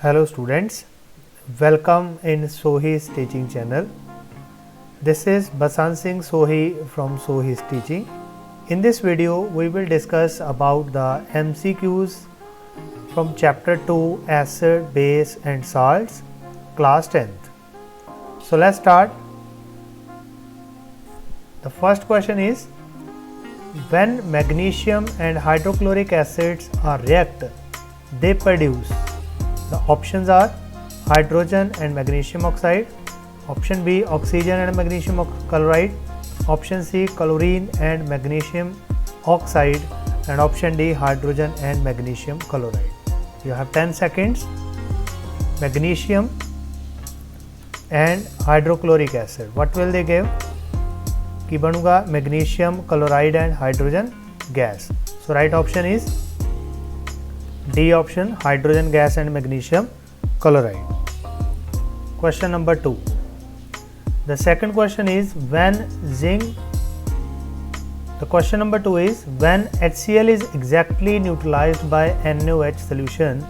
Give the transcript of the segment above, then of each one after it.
Hello students, welcome in Sohi's teaching channel. This is Basant Singh Sohi from Sohi's teaching. In this video we will discuss about the MCQs from chapter 2 acid, base and salts, class 10th. So let's start. The first question is, when magnesium and hydrochloric acids are react, they produce. The options are hydrogen and magnesium oxide, option B oxygen and magnesium chloride, option C chlorine and magnesium oxide, and option D hydrogen and magnesium chloride. You have 10 seconds. Magnesium and hydrochloric acid, what will they give? कि बनूंगा magnesium chloride and hydrogen gas. So right option is D option, hydrogen gas and magnesium chloride. Question number 2. The second question is, when zinc. The question number 2 is, when HCl is exactly neutralized by NaOH solution,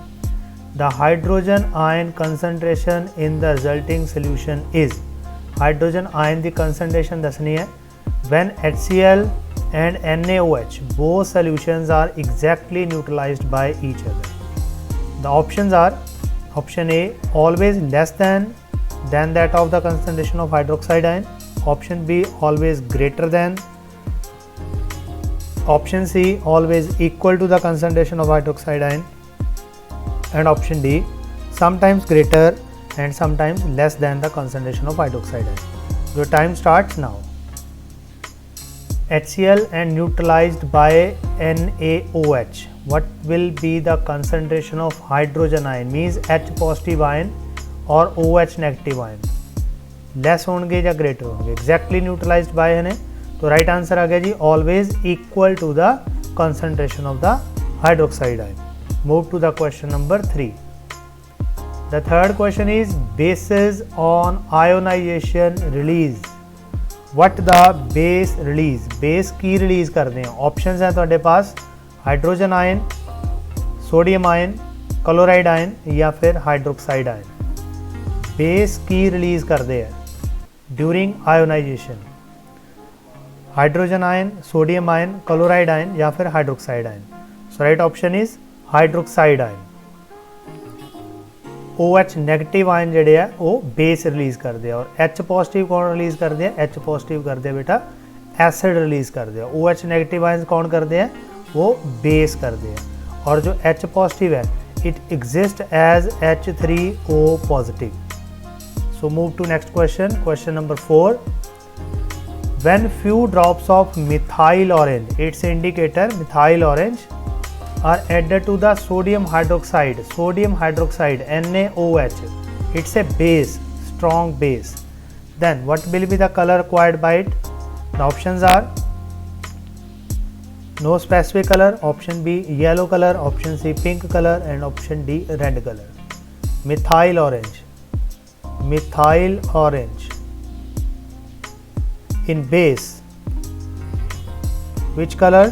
the hydrogen ion concentration in the resulting solution is. Hydrogen ion the concentration दसनी है. When HCl and NaOH both solutions are exactly neutralized by each other. The options are option A always less than that of the concentration of hydroxide ion, option B always greater than, option C always equal to the concentration of hydroxide ion, and option D sometimes greater and sometimes less than the concentration of hydroxide ion. Your time starts now. HCl and neutralized by NaOH, what will be the concentration of hydrogen ion? Means H positive ion और OH negative ion less होंगे या greater होंगे? Exactly neutralized by है तो right answer आ गया जी, always equal to the concentration of the hydroxide ion. Move to the question number 3. The third question is, bases on ionization release. What the base release? Base की release करते हैं. Options हैं ਤੁਹਾਡੇ पास hydrogen ion, sodium ion, chloride ion या फिर hydroxide ion. Base की release करते हैं during ionisation. Hydrogen ion, sodium ion, chloride ion या फिर hydroxide ion. So right option is hydroxide ion. OH negative ion ਜਿਹੜੇ ਆ ਉਹ बेस रिलीज करते हैं और H पॉजिटिव कौन रिलीज करते हैं? H पॉजिटिव करते हैं बेटा एसिड रिलीज करते हैं. OH नेगेटिव आयन कौन करते हैं? वो बेस करते हैं. और जो H पॉजिटिव है it exist as H3O positive. So move to next question. Question number 4. When few drops of methyl orange, its indicator methyl orange, are added to the sodium hydroxide NaOH, it's a base, strong base, then what will be the color acquired by it? The options are no specific color, option B yellow color, option C pink color, and option D red color. Methyl orange in base, which color?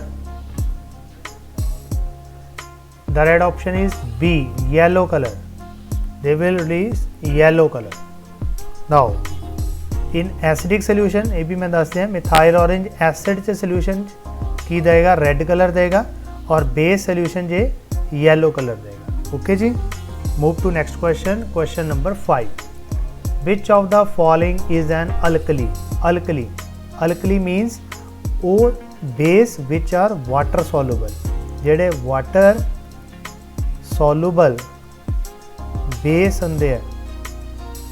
The red option is B, yellow color. They will release yellow color. Now in acidic solution, ये भी मैं दसते हैं, methyl orange acid से solution की देगा red colour देगा और बेस सॉल्यूशन जे येलो कलर देगा. ओके जी. Move to next question. Question number 5. Which of the following is an alkali? Alkali means वो base which are water soluble. जेडे वाटर सॉल्युबल बेस ਹੁੰਦੇ ਆ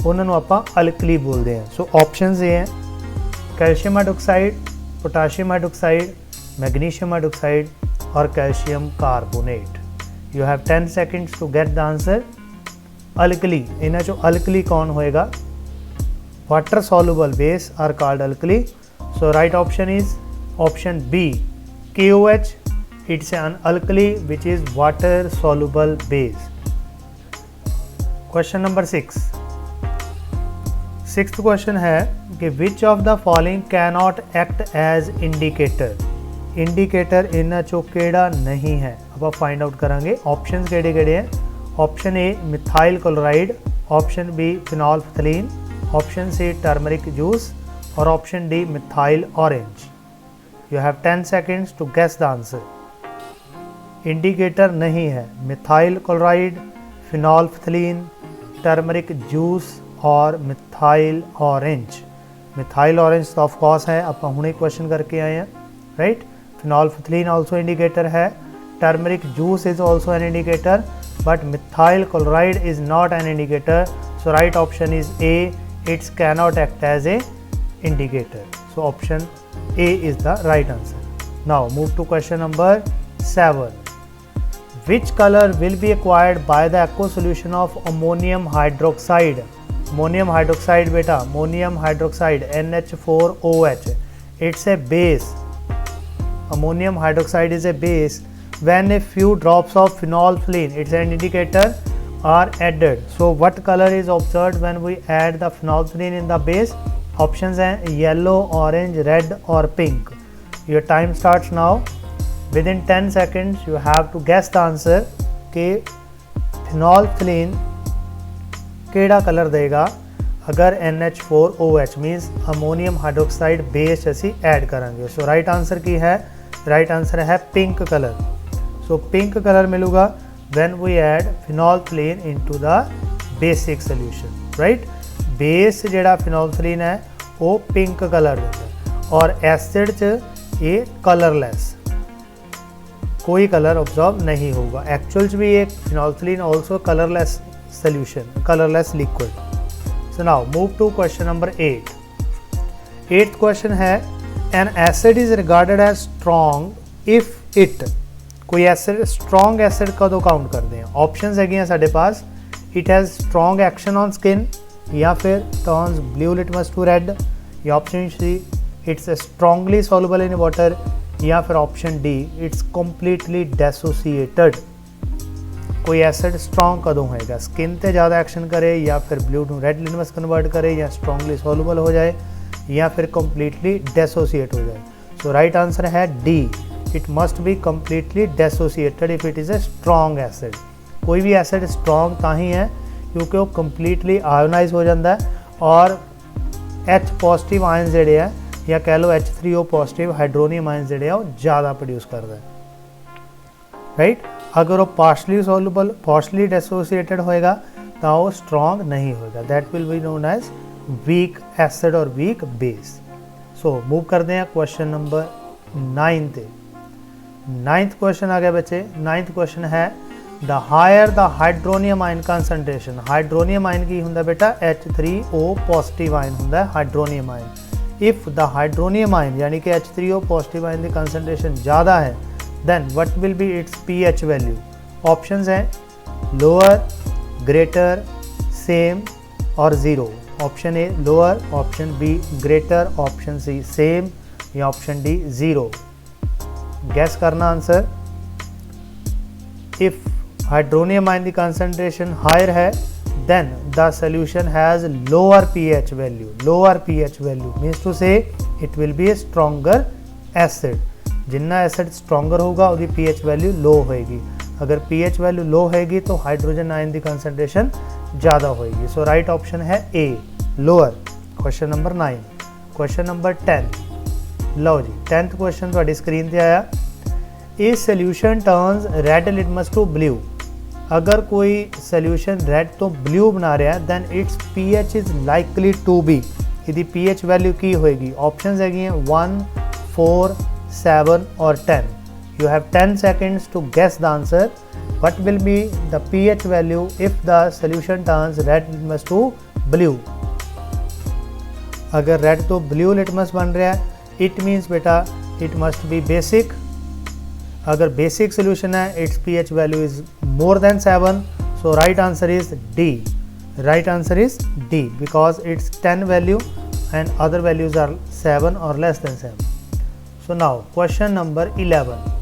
ਉਹਨਾਂ ਨੂੰ ਆਪਾਂ ਅਲਕਲੀ ਬੋਲਦੇ ਆ. ਸੋ ਆਪਸ਼ਨਸ ਇਹ ਹੈ calcium hydroxide, potassium hydroxide, magnesium hydroxide और calcium carbonate. You have 10 seconds to get the answer. Alkali, इन्हां चों अल्कली कौन होएगा? Water soluble base are called alkali. So right option is option B KOH. It's an alkali which is water soluble base. Question number 6. Sixth question है कि which of the following cannot act as indicator? Indicator इन्हां चों केड़ा नहीं है, आप find out करांगे. Options केड़े केड़े हैं? Option A methyl chloride, option B phenolphthalein, option C turmeric juice और option D methyl orange. You have 10 seconds to guess the answer. Indicator नहीं है methyl chloride, phenolphthalein, turmeric juice और methyl orange. Methyl orange तो of course है, आप हुणे question करके आए हैं, राइट। फिनोल्फथलीन ऑल्सो इंडिकेटर है, turmeric juice is also an indicator, but methyl chloride is not an indicator, so right option is A, it cannot act as a indicator, so option A is the right answer. Now move to question number 7. Which color will be acquired by the aqueous solution of ammonium hydroxide? Ammonium hydroxide beta, ammonium hydroxide NH4OH, it's a base. Ammonium hydroxide is a base. When a few drops of phenolphthalein, it's an indicator, are added, so what color is observed when we add the phenolphthalein in the base? Options are yellow, orange, red or pink. Your time starts now. Within 10 seconds you have to guess the answer कि phenolphthalein केड़ा colour देगा अगर NH4OH means ammonium hydroxide base असी add करांगे। So right answer की है, right answer है pink colour. So pink colour मिलूगा when we add phenolphthalein into the basic solution, right. Base जिहड़ा फिनोल्फथलीन है वो पिंक कलर दिंदा और एसिड च ये कलरलैस, कोई कलर ऑब्जर्व नहीं होगा। एक्चुअल च भी ये phenolphthalein also colourless solution, colourless liquid. So now move to question number 8। 8th question है an acid is regarded as strong if it, कोई एसिड स्ट्रॉन्ग एसिड कदों काउंट करते हैं? ऑप्शंस है साढ़े पास, it has strong action on skin, या फिर turns blue litmus to red, या option C it's strongly soluble in water, या फिर option D it's completely dissociated. कोई एसिड स्ट्रॉन्ग कदों होएगा? स्किन ते ज़्यादा एक्शन करे, या फिर blue to red litmus convert करे, या स्ट्रॉन्गली सॉल्युबल हो जाए, या फिर कंप्लीटली डेसोसिएट हो जाए। सो राइट आंसर है D, it must be completely dissociated if it is a strong acid. कोई भी एसिड स्ट्रॉन्ग ताही है क्योंकि वो कंप्लीटली आयोनाइज हो जाता है और H पॉजिटिव आयन जोड़े है या कह लो H3O पॉजिटिव हाइड्रोनियम आयन जोड़े वो ज़्यादा प्रोड्यूस करता है, राइट। अगर वो पार्शली सॉल्युबल, पार्शली डेसोसिएटेड होएगा तो वो स्ट्रॉन्ग नहीं होगा, that will be known as weak acid और वीक बेस। सो मूव करते हैं क्वेश्चन नंबर 9 पे। 9th क्वेश्चन आ गया बच्चे। 9th क्वेश्चन है the higher the hydronium ion concentration. Hydronium ion की हुंदा बेटा H3O पॉजिटिव आयन हुंदा है hydronium ion. If the hydronium ion यानी कि H3O पॉजिटिव आयन की कंसनट्रेशन ज़्यादा है then what will be its pH value? Options हैं लोअर, ग्रेटर, सेम और zero. Option A lower, option B greater, option C same या option D zero. Guess करना answer. इफ हाइड्रोनियम आयन की concentration higher है then the solution has lower pH value. Lower pH value means to say it will be a stronger acid. जितना acid stronger होगा उसकी pH value लो होएगी। अगर pH value लो होएगी तो हाइड्रोजन आयन की कंसंट्रेशन ज़्यादा होएगी। सो राइट ऑप्शन है A lower. Question number 9। Question number 10। लो जी 10th क्वेश्चन थोड़ी स्क्रीन पे आया। A solution turns red litmus to blue. अगर कोई सोल्यूशन रेड तो ब्लू बना रहा है then its pH is likely to be. यदि pH वैल्यू की होएगी? ऑप्शंस है 1, 4, 7 और 10। You have 10 seconds to guess the answer. What will be the pH value if the solution turns red litmus to blue? अगर red तो blue litmus बन रहा है it means बेटा it must be basic. अगर basic solution है its pH value is more than 7. So right answer is D. Right answer is D because its 10 value and other values are 7 or less than 7. So now question number 11.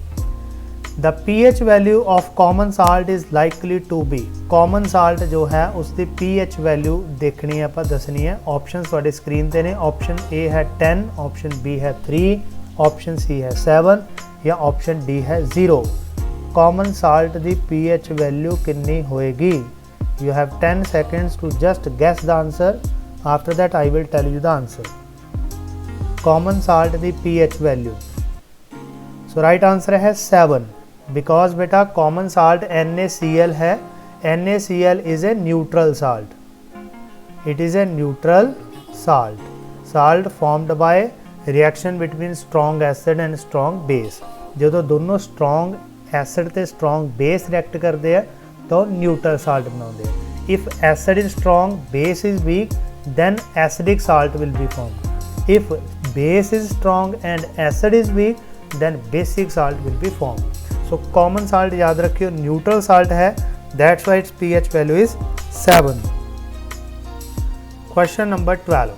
The pH value of common salt is likely to be. Common salt जो है उसकी pH value देखनी है ਆਪਾਂ ਦੱਸਣੀ है। Options ਤੁਹਾਡੇ screen ਤੇ ਨੇ। ऑप्शन A है 10, ऑप्शन B है 3, ऑप्शन C है 7 या ऑप्शन D है 0। कॉमन साल्ट दी pH वैल्यू कितनी होएगी? You have 10 seconds to just guess the answer. After that I will tell you the answer. Common salt the pH value, so right answer है 7 because बेटा common salt NaCl है. NaCl is a neutral salt. It is a neutral salt. Salt formed by reaction between strong acid and strong base. ਜਦੋਂ ਦੋਨੋਂ strong acid ਤੇ strong base react ਕਰਦੇ ਆ तो neutral salt बनाते हैं. If acid is strong, base is weak, then acidic salt will be formed. If base is strong and acid is weak, then basic salt will be formed. So common salt याद रखियो neutral salt है, that's why its pH value is 7. Question number 12.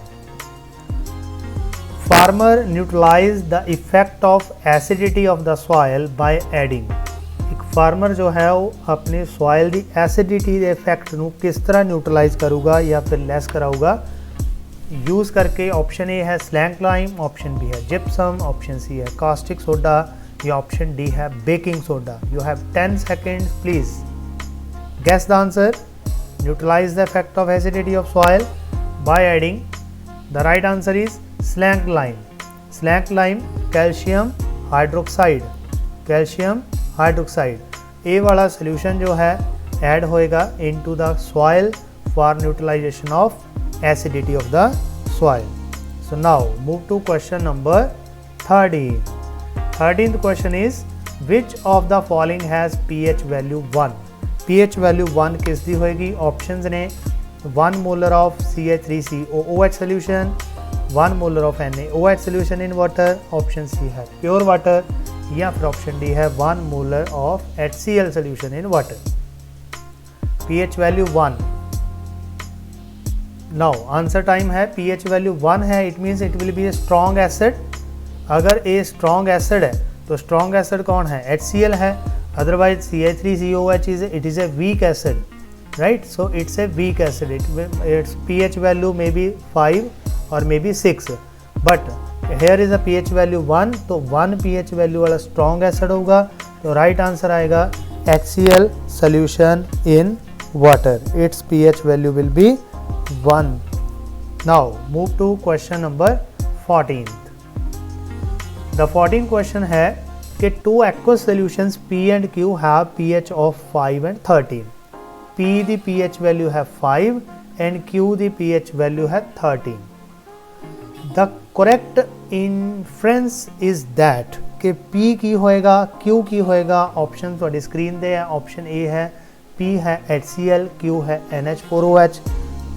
Farmer neutralize the effect of acidity of the soil by adding. Farmer जो है वो अपनी soil की acidity के effect ਨੂੰ किस तरह न्यूट्रलाइज करूँगा या फिर लेस कराऊगा यूज़ करके. ऑप्शन ए है स्लैंग लाइम, ऑप्शन बी है जिप्सम, ऑप्शन सी है कास्टिक सोडा या ऑप्शन डी है baking soda. You have 10 seconds, please guess the answer. Neutralise the effect of acidity of soil by adding. The right answer is slang lime. Slang lime calcium hydroxide, calcium hydroxide ए वाला solution जो है add होएगा into the soil for neutralisation of acidity of the soil. So now move to question number 13. 13th question is which of the following has pH value 1. pH value 1 किस दी होएगी? Options ने 1 molar of CH3COOH solution, 1 molar of NaOH solution in water, option C है pure water या फिर option D है 1 molar of HCl solution in water. pH value 1. Now answer time है. pH value 1 है, it means it will be A strong acid. अगर ए strong acid है तो strong acid कौन है? HCl है. Otherwise CH3COOH it is a weak acid, right? So it's a weak acid. It's pH value may be 5 और may be 6, but here is a pH value 1, तो 1 pH value वाला strong acid होगा. तो right answer आएगा HCl solution in water. It's pH value will be 1. Now move to question number 14. The 14th question है कि 2 aqueous solutions P and Q have pH of 5 and 13. P the pH value है 5 and Q the pH value है 13. The correct इनफ्रेंस is that कि P की होएगा, Q की होएगा. Option थोड़ी स्क्रीन दे है. ऑप्शन ए है P है HCl, Q है NH4OH.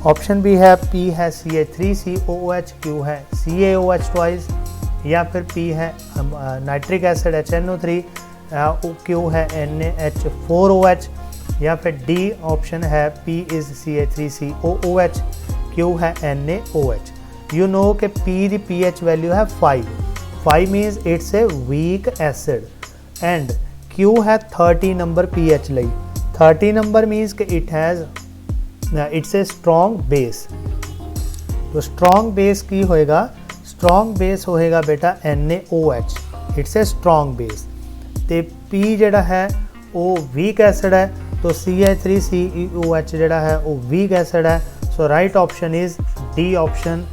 ऑप्शन बी है P है CH3COOH, Q है CaOH ट्वाइस, या फिर P है नाइट्रिक एसिड HNO3, Q है NaH4OH, या फिर D ऑप्शन है P इज CH3COOH, Q है NaOH. यू नो कि P दी pH वैल्यू है 5. 5 means it's a weak acid and Q है 30 नंबर pH ਲਈ. 30 नंबर मीन्स कि it has it's a strong base. तो स्ट्रॉन्ग बेस की होएगा? स्ट्रॉन्ग बेस होएगा बेटा NaOH. It's a strong base. तो P जड़ा है वो वीक एसिड है, तो CH3COOH जड़ा है वो वीक एसिड है. So right option is D option.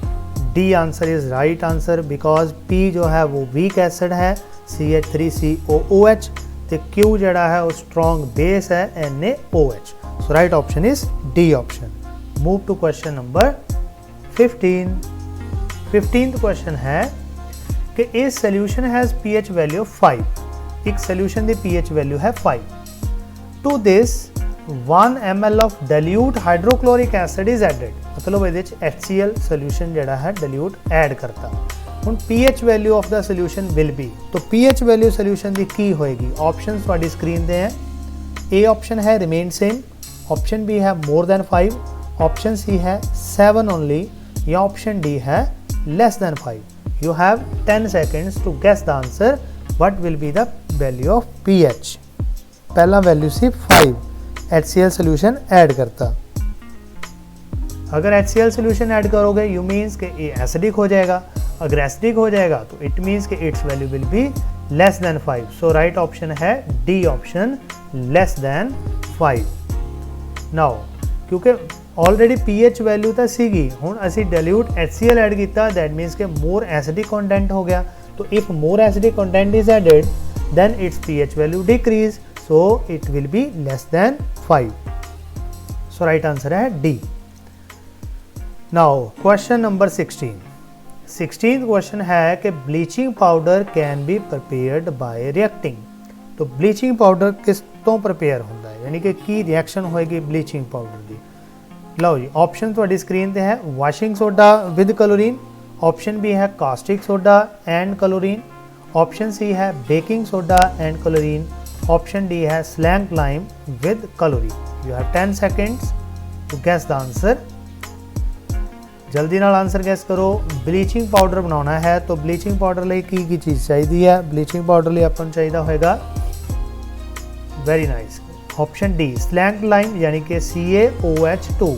D answer is right answer because P जो है वो वीक एसिड है CH3COOH, तो Q जड़ा है वो स्ट्रॉन्ग बेस है NaOH. So right option is D option. Move to question number 15. 15th question है कि a solution has pH value 5. एक सोल्यूशन दी pH वैल्यू है 5. To this 1 ml of dilute hydrochloric acid is added. मतलब ये HCl solution जड़ा है dilute add करता. हुण pH value of the solution will be, तो pH वैल्यू सोल्यूशन दी की होएगी? ऑप्शन तुहाडी स्क्रीन दे हैं. ए ऑप्शन है रिमेन सेम, ऑप्शन बी है मोर दैन 5, ऑप्शन सी है 7 ओनली, या ऑप्शन डी है less than 5. You have 10 seconds to guess the answer. What will be the value of pH? पहला value सी 5, HCl solution add करता. अगर HCl solution add करोगे you means कि ये एसिडिक हो जाएगा. अग्रेसिडिक हो जाएगा तो इट मीन्स कि its value will be less than 5। So right option है D option, less than 5। Now क्योंकि ऑलरेडी pH वैल्यू तो सीगी, हुण असी डाइल्यूट HCl ऐड किया, दैट मीन्स के मोर एसिडिक कंटेंट हो गया। तो if more acidic content is added then its pH value decrease, so it will be less than 5। So right answer है D. Now question number 16 question है कि bleaching powder can be prepared by reacting. तो bleaching powder किस तो prepare होंदा है, यानी कि की रिएक्शन होएगी ब्लीचिंग पाउडर दी। लो जी ऑप्शन तुहाडी स्क्रीन ते है washing soda with chlorine, option B है caustic soda and chlorine, option C है baking soda and chlorine, option D है slang lime with chlorine. You have 10 seconds to guess the answer. जल्दी नाल answer guess करो। Bleaching powder बनाना है तो bleaching powder लिए की चीज़ चाहिए है, ब्लीचिंग पाउडर लिए अपन चाहिए होएगा, very nice, option D slang lime यानी कि CaOH2।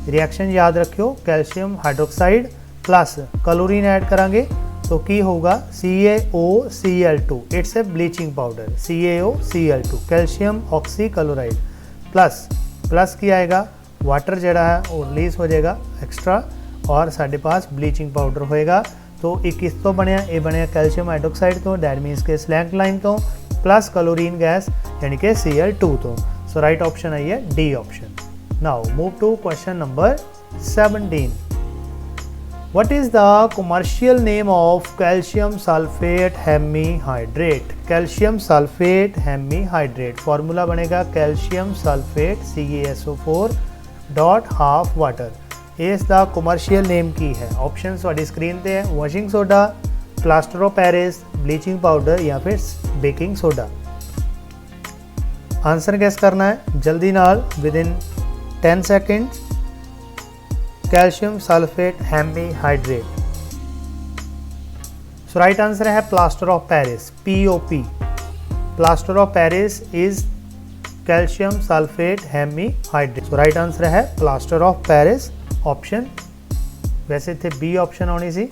रिएक्शन याद रखियो, calcium hydroxide plus chlorine add करांगे तो की होगा CaOCl2, it's a bleaching powder. CaOCl2 calcium oxy chloride plus की आएगा वाटर जड़ा है वो रिलीज हो जाएगा एक्स्ट्रा, और साढ़े पास ब्लीचिंग पाउडर होएगा। तो एक किस तो बनया, ये बनया कैल्शियम हाइड्रोक्साइड तो, डैट मीनस के स्लैंग लाइम तो, प्लस क्लोरीन गैस यानी कि Cl2 तो। सो राइट ऑप्शन आई है D option. Now move to question number 17। What is the commercial name of calcium sulfate hemihydrate? Calcium sulfate hemihydrate formula बनेगा calcium sulphate CaSO4 dot half water. इसका commercial name की है। Option ਤੁਹਾਡੀ screen पे है, washing soda, plaster of Paris, bleaching powder या फिर baking soda. Answer gas करना है जल्दी नाल with in 10 seconds. Calcium sulphate hemihydrate. So right answer है plaster of Paris, POP। Plaster of Paris is calcium sulphate hemihydrate. So right answer है plaster of Paris option. वैसे थे B option आनी सी,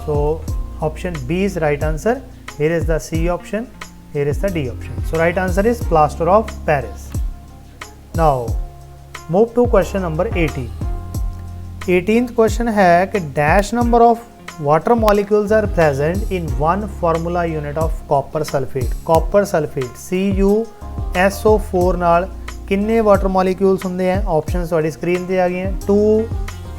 so option B is right answer. Here is the C option, here is the D option. So right answer is plaster of Paris. Now move to question number 18th question है कि dash number of water molecules are present in one formula unit of copper sulphate. Copper sulphate CuSO4 नाल किन्ने water molecules होंगे हैं। Option थोड़ी screen पे आ गए हैं, 2,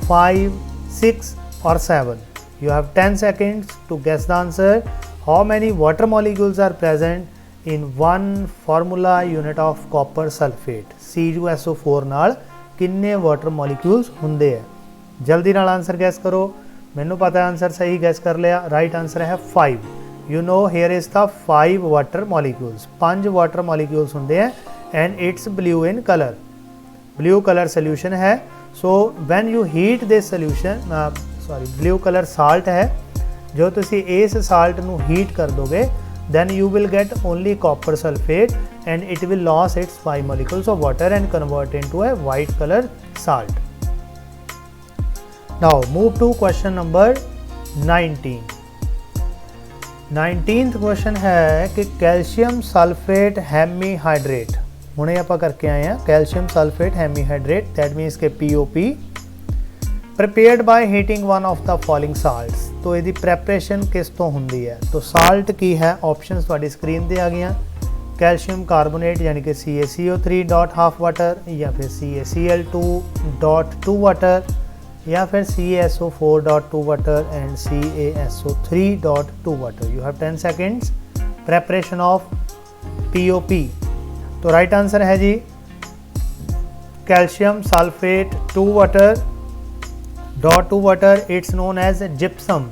5, 6 और 7। You have 10 seconds to guess the answer. How many water molecules are present in one formula unit of copper sulphate. CuSO4 नाल किन्ने वाटर मॉलिक्यूल्स होंगे हैं। जल्दी नाल आंसर गैस करो। मैनू पता है आंसर सही गैस कर लिया। राइट आंसर है 5। You know here is the 5 water molecules. 5 water molecules होंगे हैं and it's blue in colour. Blue colour solution है। So when you heat this solution, blue colour salt है, जो तुसी इस साल्ट नू हीट कर दोगे then you will get only copper sulfate and it will lose its 5 molecules of water and convert into a white color salt. Now move to question number 19. 19th question है कि calcium sulphate hemihydrate हुणे आपां करके आए हैं। Calcium sulphate hemihydrate that means के POP prepared by heating one of the following salts. तो यदि प्रेपरेशन किस तो होंगी है, तो साल्ट की है। ऑप्शन थोड़ी स्क्रीन पे आ गई हैं, कैल्शियम कार्बोनेट यानी कि CaCO3 डॉट हाफ वाटर, या फिर CaCl2 डॉट 2 वाटर, या फिर CaSO4 dot 2 water and CaSO3 dot 2 water. You have 10 seconds. Preparation of POP। तो राइट आंसर है जी calcium sulphate 2 water dot 2 water. It's known as gypsum.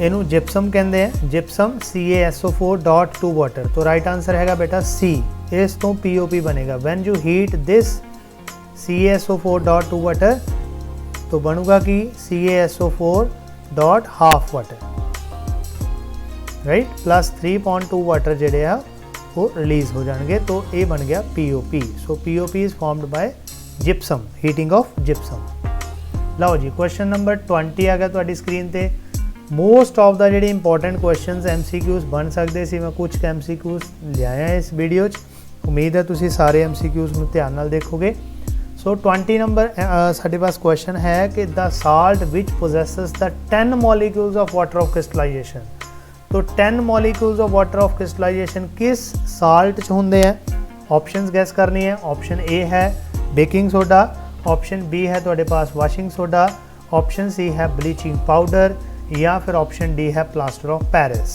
इनू gypsum कहते हैं, जिप्सम CaSO4 डॉट 2 वाटर। तो right answer हैगा बेटा C। इस तो POP बनेगा। When you heat this CaSO4 dot 2 water तो बनूगा कि CaSO4 dot half water, right, plus 3.2 water जेडे आ वो रिलीज हो जाएंगे। तो ये बन गया POP। So POP is formed by gypsum, heating of gypsum. ਲਓ ਜੀ क्वेश्चन नंबर 20 आ गया ਤੁਹਾਡੀ ਸਕਰੀਨ ਤੇ। मोस्ट ऑफ द ਜਿਹੜੇ इंपॉर्टेंट क्वेश्चंस MCQs ਬਣ ਸਕਦੇ ਸੀ, ਮੈਂ ਕੁਝ MCQs ਲਿਆਇਆ ਇਸ ਵੀਡੀਓ 'ਚ। ਉਮੀਦ ਹੈ ਤੁਸੀਂ ਸਾਰੇ MCQs ਨੂੰ ਧਿਆਨ ਨਾਲ ਦੇਖੋਗੇ। ਸੋ 20 ਨੰਬਰ ਸਾਡੇ ਪਾਸ ਕੁਐਸਚਨ ਹੈ ਕਿ the salt which possesses the 10 molecules of water of crystallisation. तो 10 molecules of water of crystallisation किस साल्ट च होंदे हैं? ऑप्शंस गैस करनी है। ऑप्शन ए है बेकिंग सोडा, ऑप्शन बी है तुहाडे पास वाशिंग सोडा, ऑप्शन सी है ब्लीचिंग पाउडर या फिर ऑप्शन डी है प्लास्टर ऑफ पेरिस।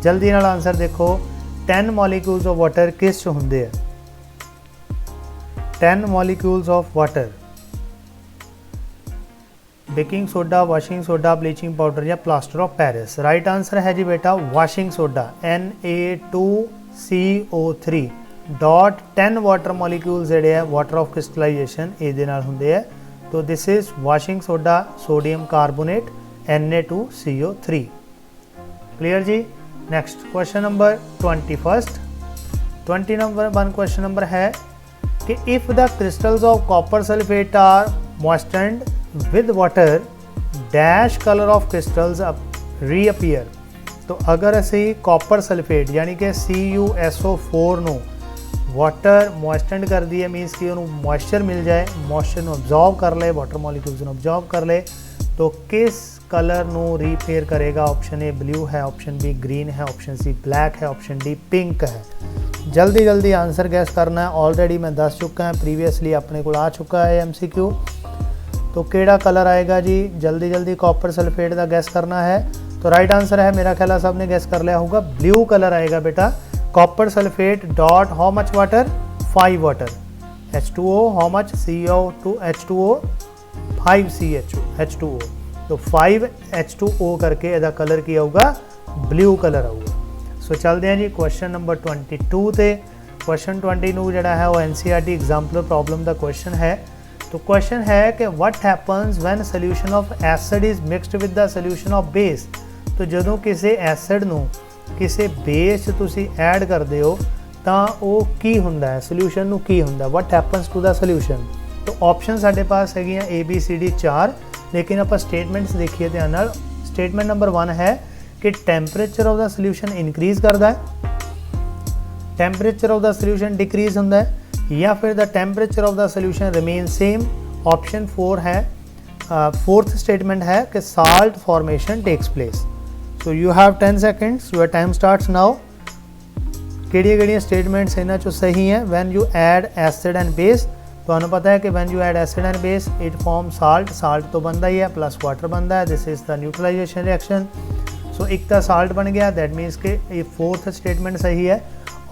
जल्दी नाल आंसर देखो, 10 मॉलिक्यूल्स ऑफ वाटर किस च होंदे हैं? 10 molecules of water, baking soda, washing soda, bleaching powder या plaster of Paris. Right answer है जी बेटा washing soda, Na2CO3 dot 10 water molecules जेडे है वाटर ऑफ क्रिस्टलाइजेशन ये होंगे है। तो this is washing soda, sodium carbonate, Na2CO3। Clear जी। Next question number 21। 20 number 1 question number है कि if the crystals of copper sulphate are moistened with water dash colour of crystals reappear. तो अगर असी कॉपर सल्फेट यानी कि CuSO4 ਨੂੰ water मॉइस्टेंड कर दिए, मीनस कि उन्होंने मॉइस्चर मिल जाए, मॉइस्चर ਨੂੰ ऑब्जॉर्व कर ले, वाटर मॉलिक्यूल्स ਨੂੰ ऑब्जॉर्व कर ले, तो किस कलर ਨੂੰ रीपेयर करेगा? ऑप्शन ए ब्लू है, ऑप्शन बी ग्रीन है, ऑप्शन सी ब्लैक है, ऑप्शन डी पिंक है। जल्दी जल्दी आंसर गैस करना है। ऑलरेडी मैं दस चुका है, प्रीवियसली अपने को आ चुका है MCQ। तो केड़ा कलर आएगा जी? जल्दी जल्दी कॉपर सल्फेट का गैस करना है। तो राइट आंसर है, मेरा ख्याल है सबने गैस कर लिया होगा, ब्लू कलर आएगा बेटा। Copper sulphate dot how much water? 5 water. H2O how much? CO2 H2O 5 H2O। तो 5 H2O करके ਇਹਦਾ कलर की आऊगा ब्लू कलर आऊगा। सो चलते हैं जी क्वेश्चन नंबर 22 ਤੇ। क्वेश्चन 22 ਜਿਹੜਾ है वो NCERT एग्जाम्पलर प्रॉब्लम का क्वेश्चन है। तो क्वेश्चन है कि what happens when solution of acid is mixed with the solution of base. तो ਜਦੋਂ ਕਿਸੇ ਐਸਿਡ ਨੂੰ ਕਿਸੇ ਬੇਸ 'ਚ ਤੁਸੀਂ ਐਡ ਕਰਦੇ ਹੋ ਤਾਂ ਉਹ ਕੀ ਹੁੰਦਾ ਹੈ? ਸੋਲੂਸ਼ਨ ਨੂੰ ਕੀ ਹੁੰਦਾ? What happens to the solution. तो ऑप्शन ਸਾਡੇ ਪਾਸ ਹੈਗੀਆਂ ABCD 4, लेकिन ਆਪਾਂ स्टेटमेंट्स देखिए ध्यान ਨਾਲ। स्टेटमेंट नंबर 1 है कि temperature of the solution increase करता है, temperature of the solution decrease ਹੁੰਦਾ है, या फिर the temperature of the solution remain same. Option 4 है, फोर्थ स्टेटमेंट है कि salt formation takes place. So you have 10 seconds, your time starts now. किहड़ियां स्टेटमेंट्स इन्हां चों सही हैं? When you add acid and base, तुहानूं पता है कि when you add acid and base it form salt, salt तो बनता ही है, प्लस वाटर बनता है, this is the neutralisation reaction. So एक तो साल्ट बन गया, दैट मीन्स कि ये फोर्थ स्टेटमेंट सही है।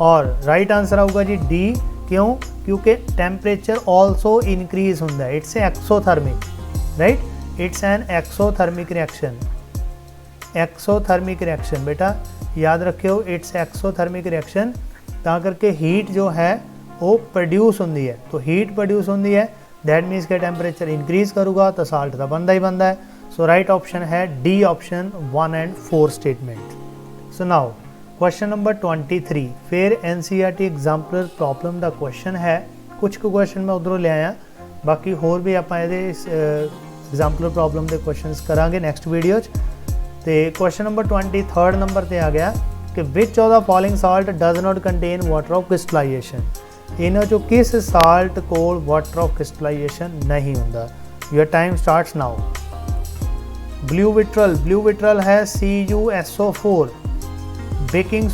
और राइट आंसर आऊगा जी डी। क्यों? क्योंकि टेम्परेचर ऑल्सो इंक्रीज होंदा है, it's exothermic, right? It's an exothermic reaction. Exothermic reaction बेटा याद रखियो, इट्स एक्सोथर्मिक रिएक्शन। तां करके हीट जो है वो प्रोड्यूस होंदी है। तो हीट प्रोड्यूस होंदी है, दैट मीन्स के टेम्परेचर इंक्रीज करूँगा तो साल्ट तो बनता ही बनता है। सो राइट ऑप्शन है D, option 1 and 4 statement. So now question number 23 फिर NCERT एग्जाम्पलर प्रॉब्लम का क्वेश्चन है। कुछ क्वेश्चन मैं उधरों ले आया, बाकी होर भी आप एग्जाम्पलर प्रॉब्लम के क्वेश्चन करांगे नैक्सट वीडियो। तो क्वेश्चन नंबर 23 नंबर पर आ गया कि which of the following salt does not contain water of crystallisation. इन्हों चो किस साल्ट कोल वाटर ऑफ क्रिस्टलाइजेशन नहीं होंदा? Your time starts now. Blue vitriol, blue vitriol है CuSO4। बेकिंग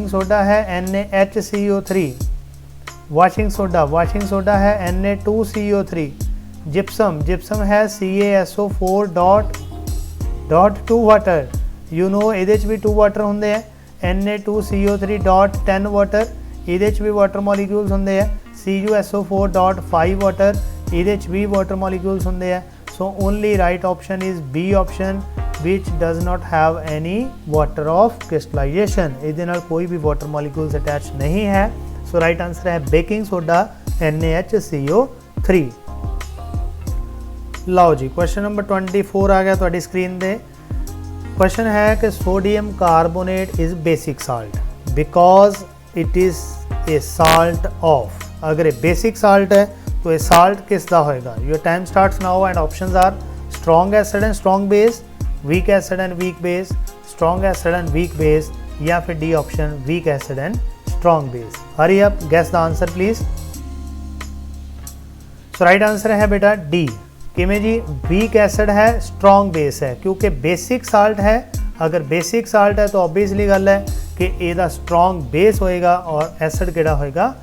सोडा है NaHCO3। वाशिंग सोडा है Na2CO3। जिप्सम है CaSO4 dot 2 water. You know ये भी 2 वाटर होंगे है। Na2CO3 डॉट 10 वाटर, ये भी वाटर मॉलिक्यूल्स होंगे है। CuSO4 डॉट 5 वाटर, ये भी वाटर मॉलिक्यूल्स होंगे है। So only right option is B option, which does not have any water of crystallisation. ये कोई भी वाटर मॉलिक्यूल्स अटैच नहीं है। सो राइट आंसर है बेकिंग सोडा NaHCO3। लो जी क्वेश्चन नंबर 24 आ गया तुहाडी स्क्रीन पे। क्वेश्चन है कि sodium carbonate is basic salt because it is a salt of. अगर ये बेसिक साल्ट है तो ये साल्ट किस दा होएगा। Your time starts now and options are strong acid and strong base, weak acid and weak base, strong acid and weak base, या फिर D option weak acid and strong base. Hurry up, guess the answer please. So right answer है बेटा D. किमें जी, weak acid है, strong base है, क्योंकि basic salt है। अगर बेसिक साल्ट है तो ऑब्वियसली गल है कि ਇਹਦਾ स्ट्रॉन्ग बेस होएगा और एसिड ਕਿਹੜਾ होएगा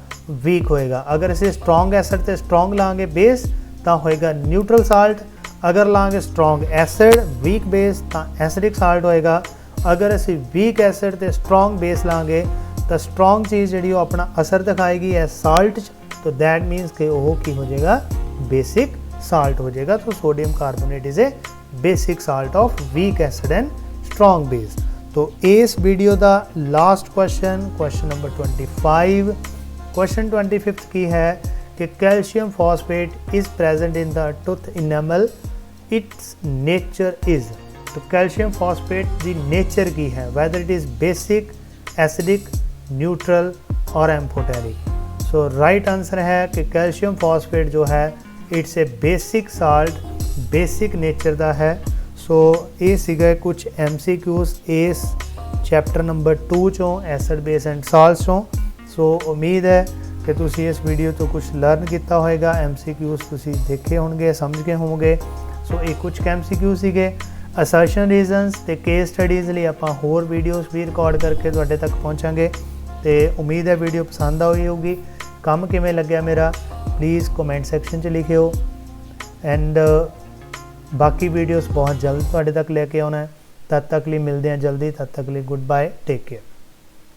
वीक होएगा। अगर ਅਸੀਂ स्ट्रॉन्ग एसिड ਤੇ स्ट्रॉन्ग ਲਾਂਗੇ बेस ਤਾਂ होएगा न्यूट्रल साल्ट। अगर ਲਾਂਗੇ स्ट्रॉन्ग एसिड वीक बेस ਤਾਂ एसिडिक साल्ट होएगा। अगर ਅਸੀਂ वीक एसिड ਤੇ स्ट्रॉन्ग बेस ਲਾਂਗੇ ਤਾਂ स्ट्रॉन्ग चीज़ ਜਿਹੜੀ ਉਹ ਆਪਣਾ ਅਸਰ ਦਿਖਾਏਗੀ ਹੈ साल्ट तो दैट मीनस कि वो की हो जाएगा बेसिक साल्ट हो जाएगा। तो sodium carbonate is a basic salt of week acid and strong base. तो इस वीडियो का last question, question number 25, question 25 की है कि calcium phosphate is present in the tooth enamel, it's nature is. तो कैल्शियम फॉस्फेट की nature की है, weather it is basic, acidic, neutral और एम्फोटेरिक। सो राइट आंसर है कि कैल्शियम फॉस्फेट जो है it's a basic salt, basic nature का है। सो ये सीगे कुछ MCQs इस चैप्टर नंबर 2 चों एसिड बेस एंड साल्ट्स चों। सो उम्मीद है कि तुसी इस वीडियो तो कुछ लर्न किया होएगा, MCQs तुसी देखे होंगे, समझ गए होंगे। सो ये कुछ MCQ सीगे। असर्शन रीजनस ते केस स्टडीज़ लिए आपां होर वीडियोज़ भी रिकॉर्ड करके तुहाडे तक पहुँचांगे। तो उम्मीद है वीडियो पसंद आई होगी। काम किमें लग्या मेरा प्लीज़ कमेंट सैक्शन च लिखियो एंड बाकी वीडियोस बहुत जल्द तुहाडे तक लेके आना है। तद तक लिए मिलते हैं जल्दी, तद तक लिए गुड बाय, टेक केयर।